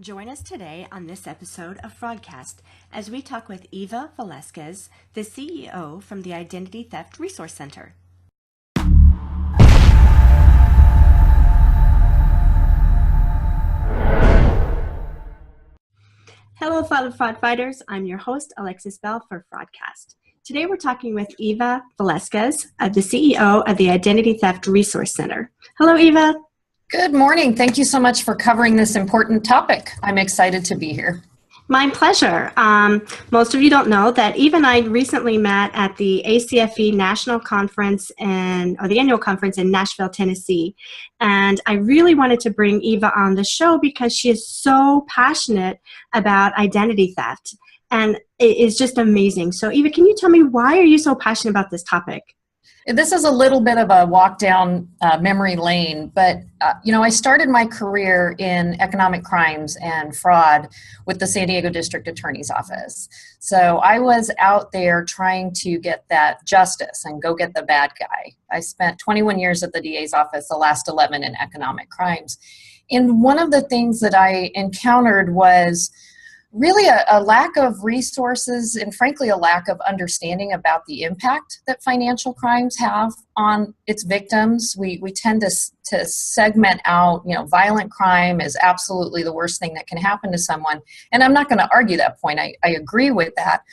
Join us today on this episode of FraudCast as we talk with Eva Velasquez, the CEO from the Identity Theft Resource Center. Hello, fellow fraud fighters. I'm your host, Alexis C for FraudCast. Today we're talking with Eva Velasquez, the CEO of the Identity Theft Resource Center. Hello, Eva. Good morning. Thank you so much for covering this important topic. I'm excited to be here. My pleasure. Most of you don't know that Eva and I recently met at the ACFE National Conference or the annual conference in Nashville, Tennessee. And I really wanted to bring Eva on the show because she is so passionate about identity theft. And it is just amazing. So Eva, can you tell me, why are you so passionate about this topic? This is a little bit of a walk down memory lane, but I started my career in economic crimes and fraud with the San Diego District Attorney's Office. So I was out there trying to get that justice and go get the bad guy. I spent 21 years at the DA's office, the last 11 in economic crimes. And one of the things that I encountered was really a lack of resources and frankly a lack of understanding about the impact that financial crimes have on its victims. We tend to segment out, violent crime is absolutely the worst thing that can happen to someone. And I'm not going to argue that point. I agree with that.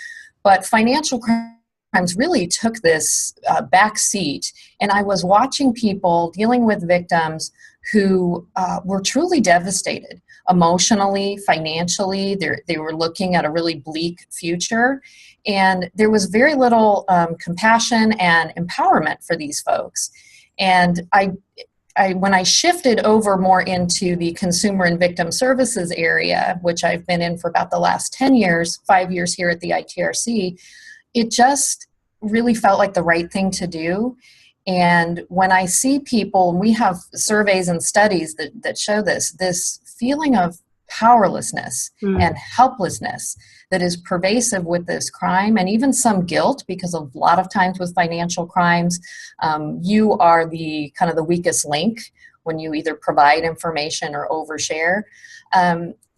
But financial crimes really took this back seat. And I was watching people dealing with victims who were truly devastated. Emotionally, financially, they were looking at a really bleak future, and there was very little compassion and empowerment for these folks. And when I shifted over more into the consumer and victim services area, which I've been in for about the last 10 years, 5 years here at the ITRC, it just really felt like the right thing to do. And when I see people, and we have surveys and studies that show this feeling of powerlessness and helplessness that is pervasive with this crime, and even some guilt, because a lot of times with financial crimes, you are the kind of the weakest link when you either provide information or overshare.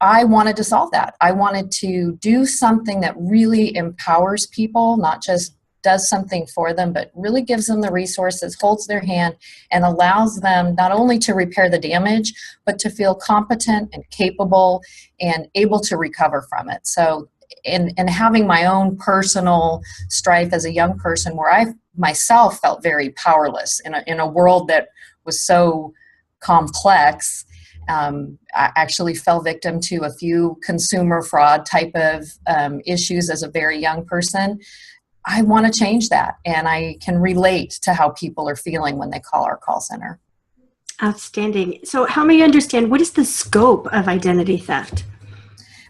I wanted to solve that. I wanted to do something that really empowers people, not just does something for them, but really gives them the resources, holds their hand, and allows them not only to repair the damage, but to feel competent and capable and able to recover from it. So, and having my own personal strife as a young person where I myself felt very powerless in a world that was so complex, I actually fell victim to a few consumer fraud type of issues as a very young person. I want to change that, and I can relate to how people are feeling when they call our call center. Outstanding. So help me understand, what is the scope of identity theft?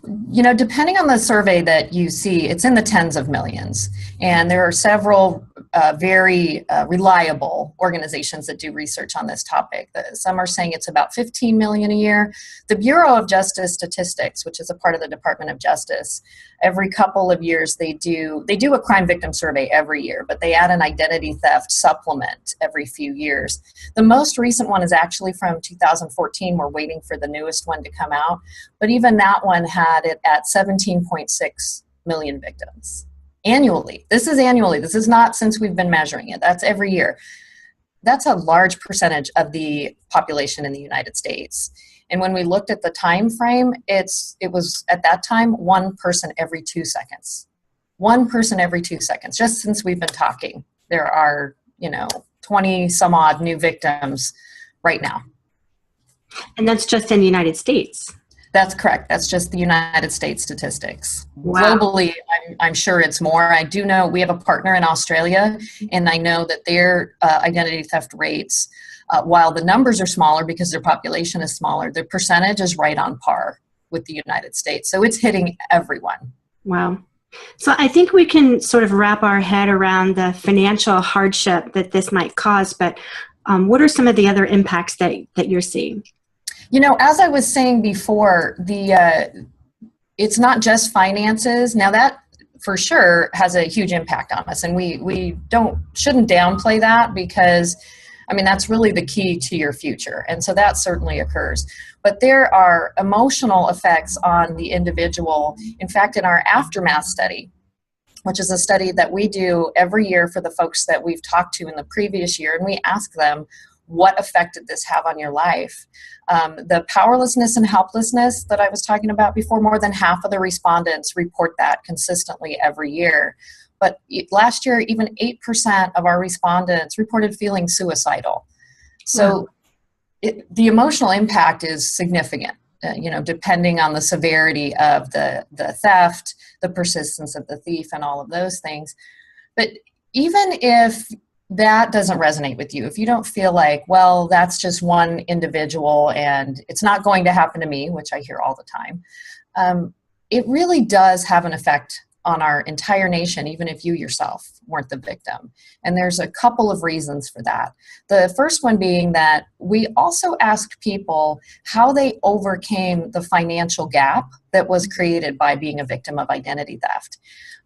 Depending on the survey that you see, it's in the tens of millions. And there are several very reliable organizations that do research on this topic. Some are saying it's about 15 million a year. The Bureau of Justice Statistics, which is a part of the Department of Justice, every couple of years they do a crime victim survey every year, but they add an identity theft supplement every few years. The most recent one is actually from 2014. We're waiting for the newest one to come out. But even that one had it at 17.6 million victims. Annually. This is annually. This is not since we've been measuring it. That's every year. That's a large percentage of the population in the United States. And when we looked at the time frame, it was at that time 1 person every 2 seconds. 1 person every 2 seconds. Just since we've been talking, there are 20 some odd new victims right now. And that's just in the United States. That's correct. That's just the United States statistics. Wow. Globally, I'm sure it's more. I do know we have a partner in Australia, and I know that their identity theft rates, while the numbers are smaller because their population is smaller, the percentage is right on par with the United States. So it's hitting everyone. Wow. So I think we can sort of wrap our head around the financial hardship that this might cause, but what are some of the other impacts that you're seeing? As I was saying before, it's not just finances. Now that for sure has a huge impact on us, and we shouldn't downplay that, because I mean, that's really the key to your future. And so that certainly occurs. But there are emotional effects on the individual. In fact, in our aftermath study, which is a study that we do every year for the folks that we've talked to in the previous year, and we ask them, what effect did this have on your life? The powerlessness and helplessness that I was talking about before, more than half of the respondents report that consistently every year. But last year, even 8% of our respondents reported feeling suicidal. So the emotional impact is significant, depending on the severity of the theft, the persistence of the thief, and all of those things. But even if that doesn't resonate with you, if you don't feel like, well, that's just one individual and it's not going to happen to me, which I hear all the time, it really does have an effect on our entire nation, even if you yourself weren't the victim. And there's a couple of reasons for that. The first one being that we also asked people how they overcame the financial gap that was created by being a victim of identity theft.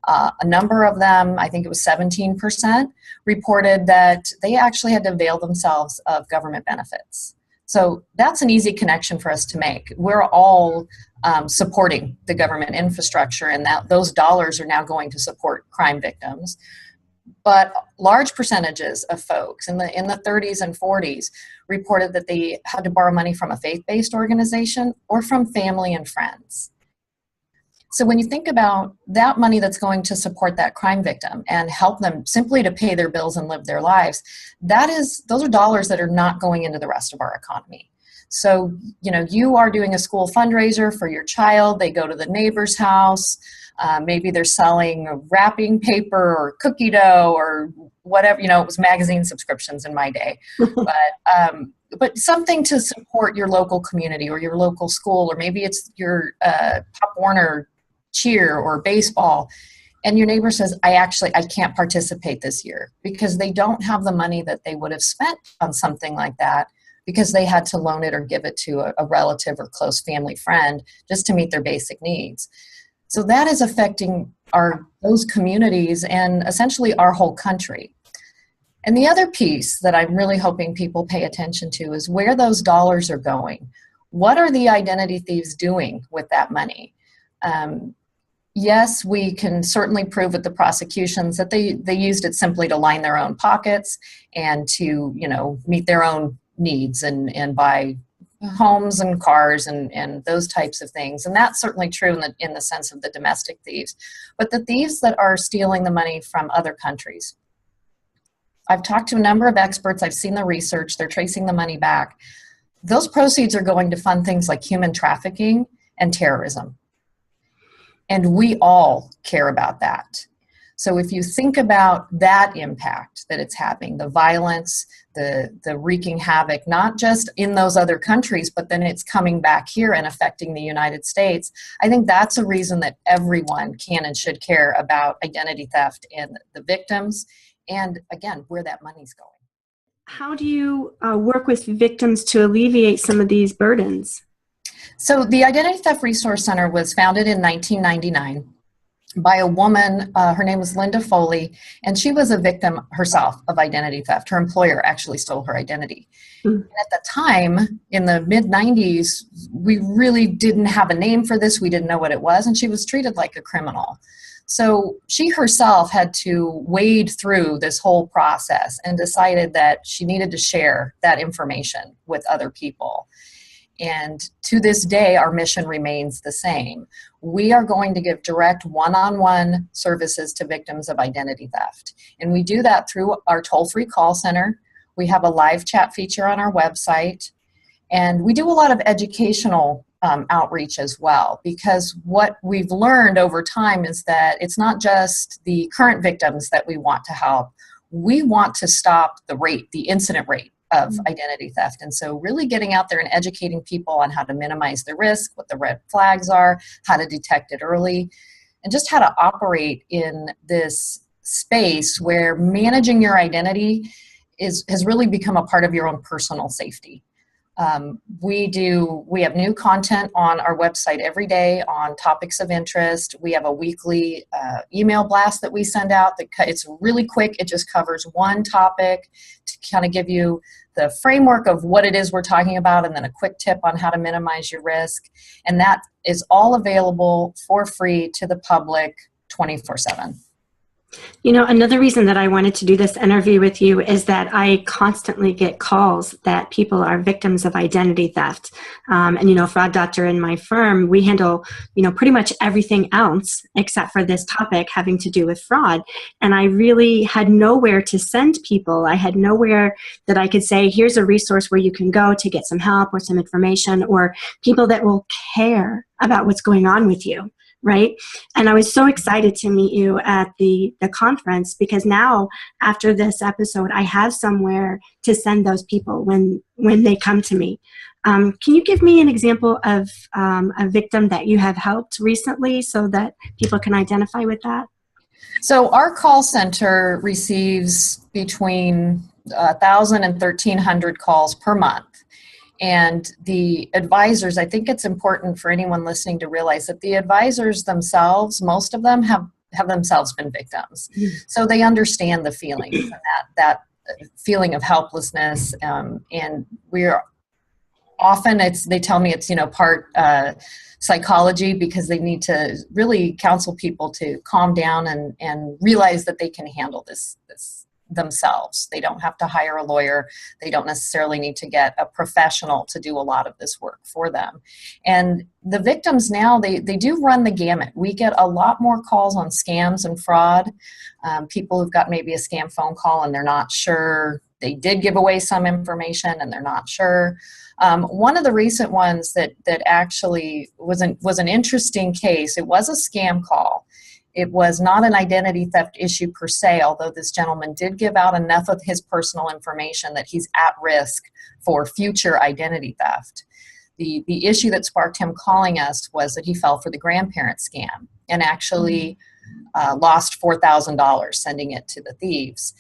A number of them, I think it was 17%, reported that they actually had to avail themselves of government benefits. So that's an easy connection for us to make. We're all supporting the government infrastructure, and that those dollars are now going to support crime victims. But large percentages of folks in the 30s and 40s reported that they had to borrow money from a faith-based organization or from family and friends. So when you think about that money that's going to support that crime victim and help them simply to pay their bills and live their lives, those are dollars that are not going into the rest of our economy. So, you are doing a school fundraiser for your child, they go to the neighbor's house, maybe they're selling wrapping paper or cookie dough or whatever, it was magazine subscriptions in my day. But something to support your local community or your local school, or maybe it's your Pop Warner cheer or baseball, and your neighbor says, I can't participate this year because they don't have the money that they would have spent on something like that because they had to loan it or give it to a relative or close family friend just to meet their basic needs. So that is affecting those communities and essentially our whole country. And the other piece that I'm really hoping people pay attention to is where those dollars are going. What are the identity thieves doing with that money? Yes, we can certainly prove with the prosecutions that they used it simply to line their own pockets and to, meet their own needs and buy homes and cars and those types of things. And that's certainly true in the sense of the domestic thieves. But the thieves that are stealing the money from other countries, I've talked to a number of experts, I've seen the research, they're tracing the money back. Those proceeds are going to fund things like human trafficking and terrorism. And we all care about that. So if you think about that impact that it's having, the violence, the wreaking havoc, not just in those other countries, but then it's coming back here and affecting the United States, I think that's a reason that everyone can and should care about identity theft and the victims, and again, where that money's going. How do you work with victims to alleviate some of these burdens? So the Identity Theft Resource Center was founded in 1999 by a woman, her name was Linda Foley, and she was a victim herself of identity theft. Her employer actually stole her identity. And at the time, in the mid-90s, we really didn't have a name for this. We didn't know what it was, and she was treated like a criminal. So she herself had to wade through this whole process and decided that she needed to share that information with other people. And to this day, our mission remains the same. We are going to give direct one-on-one services to victims of identity theft. And we do that through our toll-free call center. We have a live chat feature on our website. And we do a lot of educational outreach as well, because what we've learned over time is that it's not just the current victims that we want to help. We want to stop the incident rate of identity theft. And so really getting out there and educating people on how to minimize the risk, what the red flags are, how to detect it early, and just how to operate in this space where managing your identity has really become a part of your own personal safety. We have new content on our website every day on topics of interest. We have a weekly email blast that we send out. It's really quick. It just covers one topic to kind of give you the framework of what it is we're talking about, and then a quick tip on how to minimize your risk. And that is all available for free to the public 24/7. You know, another reason that I wanted to do this interview with you is that I constantly get calls that people are victims of identity theft. And, you know, Fraud Doctor in my firm, we handle, you know, pretty much everything else except for this topic having to do with fraud. And I really had nowhere to send people. I had nowhere that I could say, here's a resource where you can go to get some help or some information, or people that will care about what's going on with you. Right? And I was so excited to meet you at the conference, because now after this episode, I have somewhere to send those people when they come to me. Can you give me an example of a victim that you have helped recently so that people can identify with that? So our call center receives between 1,000 and 1,300 calls per month. And the advisors, I think it's important for anyone listening to realize that the advisors themselves, most of them have themselves been victims. So they understand the feelings and that feeling of helplessness. And we're often, they tell me it's, you know, part psychology, because they need to really counsel people to calm down and realize that they can handle this themselves. They don't have to hire a lawyer. They don't necessarily need to get a professional to do a lot of this work for them. And the victims now, they do run the gamut. We get a lot more calls on scams and fraud. People who've got maybe a scam phone call and they're not sure. They did give away some information and they're not sure. One of the recent ones that actually was an interesting case, it was a scam call. It was not an identity theft issue per se, although this gentleman did give out enough of his personal information that he's at risk for future identity theft. The issue that sparked him calling us was that he fell for the grandparent scam and actually lost $4,000 sending it to the thieves.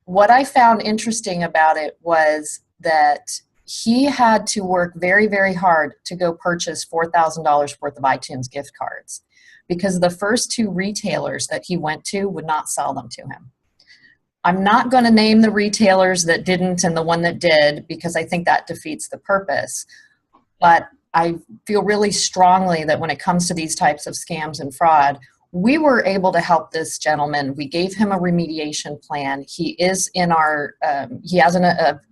What I found interesting about it was that he had to work very, very hard to go purchase $4,000 worth of iTunes gift cards, because the first two retailers that he went to would not sell them to him. I'm not going to name the retailers that didn't and the one that did, because I think that defeats the purpose. But I feel really strongly that when it comes to these types of scams and fraud, we were able to help this gentleman. We gave him a remediation plan. He is in our, he has an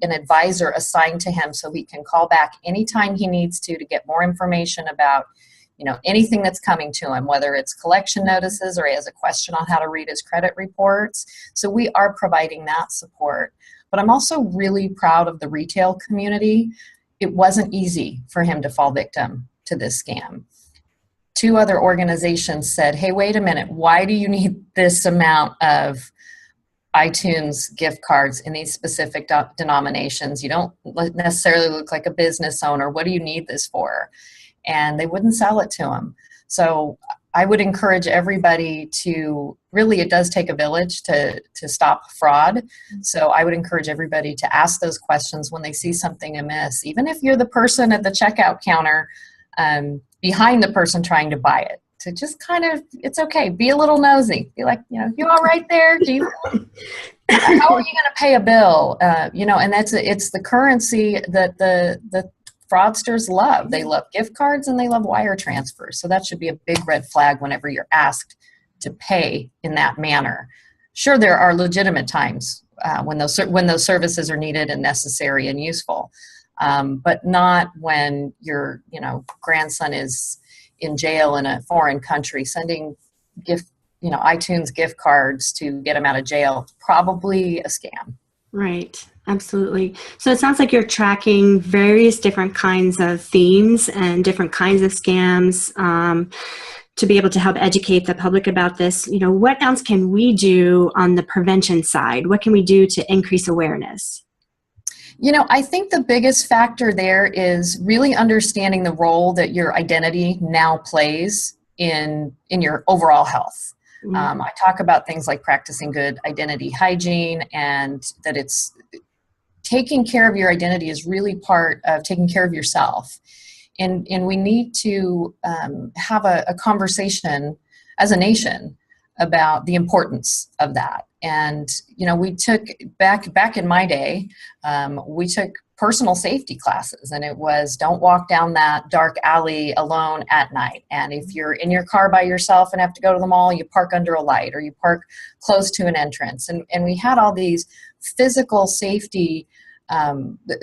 advisor assigned to him, so he can call back anytime he needs to get more information about, you know, anything that's coming to him, whether it's collection notices or he has a question on how to read his credit reports. So we are providing that support. But I'm also really proud of the retail community. It wasn't easy for him to fall victim to this scam. Two other organizations said, hey, wait a minute, why do you need this amount of iTunes gift cards in these specific denominations? You don't necessarily look like a business owner. What do you need this for? And they wouldn't sell it to him. So I would encourage everybody to, really, it does take a village to stop fraud. So I would encourage everybody to ask those questions when they see something amiss, even if you're the person at the checkout counter behind the person trying to buy it. To just kind of, it's okay, be a little nosy. Be like, you know, you all right there? Do you? How are you going to pay a bill? You know, and it's the currency that the fraudsters love. They love gift cards and they love wire transfers. So that should be a big red flag whenever you're asked to pay in that manner. Sure, there are legitimate times when those services are needed and necessary and useful, but not when your grandson is in jail in a foreign country. Sending iTunes gift cards to get him out of jail, probably a scam. Right. Absolutely. So it sounds like you're tracking various different kinds of themes and different kinds of scams to be able to help educate the public about this. You know, what else can we do on the prevention side? What can we do to increase awareness? You know, I think the biggest factor there is really understanding the role that your identity now plays in your overall health. I talk about things like practicing good identity hygiene, and that it's taking care of your identity is really part of taking care of yourself. And we need to have a conversation as a nation about the importance of that. And, we took, back in my day, we took personal safety classes, and it was don't walk down that dark alley alone at night. And if you're in your car by yourself and have to go to the mall, you park under a light or you park close to an entrance. And we had all these physical safety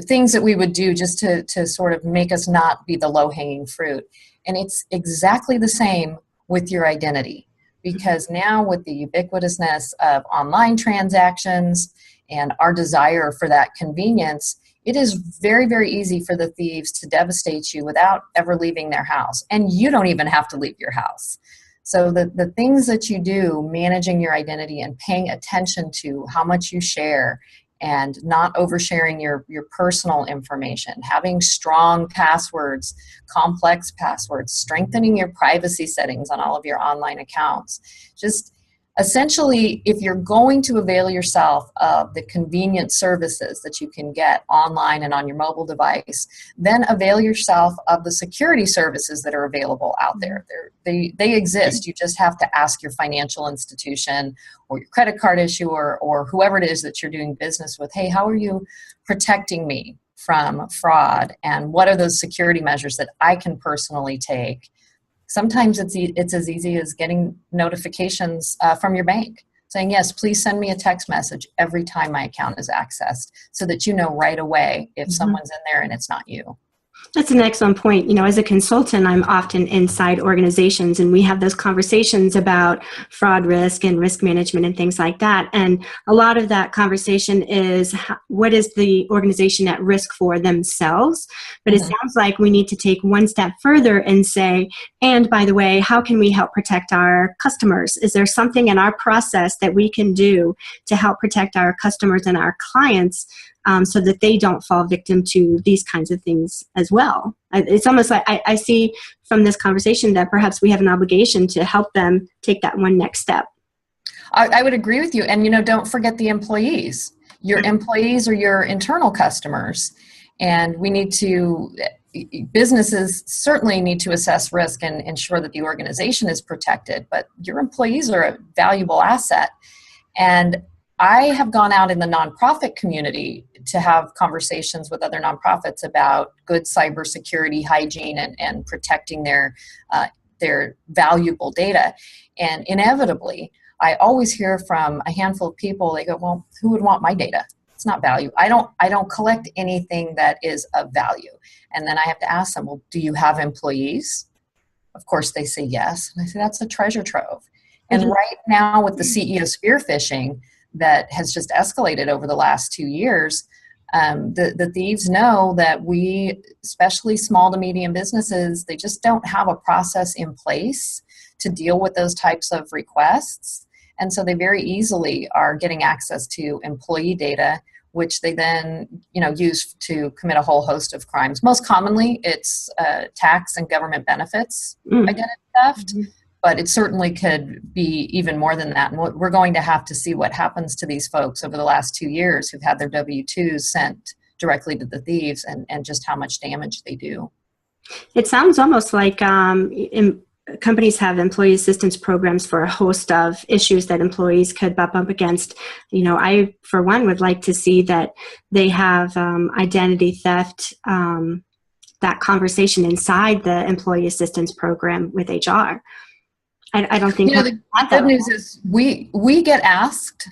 things that we would do just to sort of make us not be the low-hanging fruit. And it's exactly the same with your identity, because now with the ubiquitousness of online transactions and our desire for that convenience, it is very, very easy for the thieves to devastate you without ever leaving their house. And you don't even have to leave your house. So the things that you do, managing your identity and paying attention to how much you share and not oversharing your personal information, having strong passwords, complex passwords, strengthening your privacy settings on all of your online accounts. Just essentially, if you're going to avail yourself of the convenient services that you can get online and on your mobile device, then avail yourself of the security services that are available out there. They exist. You just have to ask your financial institution or your credit card issuer or whoever it is that you're doing business with, hey, how are you protecting me from fraud? And what are those security measures that I can personally take? Sometimes it's as easy as getting notifications from your bank saying, yes, please send me a text message every time my account is accessed so that you know right away if someone's in there and it's not you. That's an excellent point. As a consultant, I'm often inside organizations, and we have those conversations about fraud risk and risk management and things like that. And a lot of that conversation is what is the organization at risk for themselves? But it sounds like we need to take one step further and say, and by the way, how can we help protect our customers? Is there something in our process that we can do to help protect our customers and our clients so that they don't fall victim to these kinds of things as well? It's almost like I see from this conversation that perhaps we have an obligation to help them take that one next step. I would agree with you. And, don't forget the employees. Your employees are your internal customers. And businesses certainly need to assess risk and ensure that the organization is protected. But your employees are a valuable asset. And I have gone out in the nonprofit community to have conversations with other nonprofits about good cybersecurity hygiene and protecting their valuable data. And inevitably, I always hear from a handful of people, they go, well, who would want my data? It's not value. I don't collect anything that is of value. And then I have to ask them, well, do you have employees? Of course, they say yes. And I say, that's a treasure trove. And right now with the CEO spear phishing, that has just escalated over the last 2 years, the thieves know that we, especially small to medium businesses, they just don't have a process in place to deal with those types of requests. And so they very easily are getting access to employee data, which they then use to commit a whole host of crimes. Most commonly, it's tax and government benefits identity theft. But it certainly could be even more than that. And we're going to have to see what happens to these folks over the last 2 years who've had their W-2s sent directly to the thieves and just how much damage they do. It sounds almost like companies have employee assistance programs for a host of issues that employees could bump up against. I, for one, would like to see that they have identity theft, that conversation inside the employee assistance program with HR. I don't think the good news is we get asked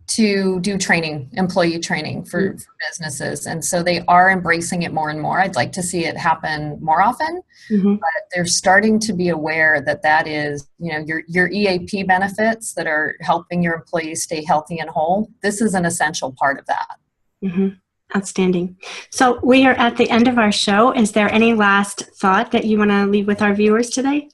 to do training, employee training for businesses, and so they are embracing it more and more. I'd like to see it happen more often, but they're starting to be aware that is your EAP benefits that are helping your employees stay healthy and whole. This is an essential part of that. Outstanding. So we are at the end of our show. Is there any last thought that you want to leave with our viewers today?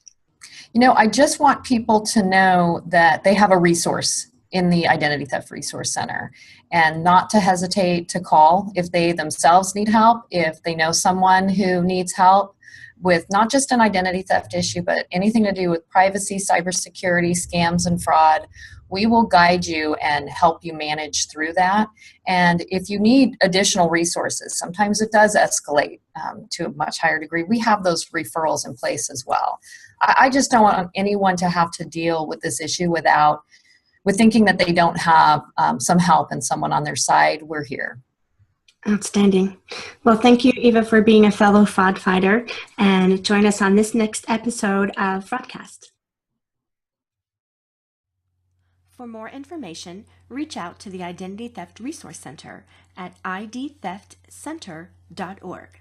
I just want people to know that they have a resource in the Identity Theft Resource Center and not to hesitate to call if they themselves need help, if they know someone who needs help with not just an identity theft issue, but anything to do with privacy, cybersecurity, scams, and fraud. we will guide you and help you manage through that. And if you need additional resources, sometimes it does escalate to a much higher degree. We have those referrals in place as well. I just don't want anyone to have to deal with this issue with thinking that they don't have some help and someone on their side. We're here. Outstanding. Well, thank you, Eva, for being a fellow fraud fighter, and join us on this next episode of FraudCast. For more information, reach out to the Identity Theft Resource Center at idtheftcenter.org.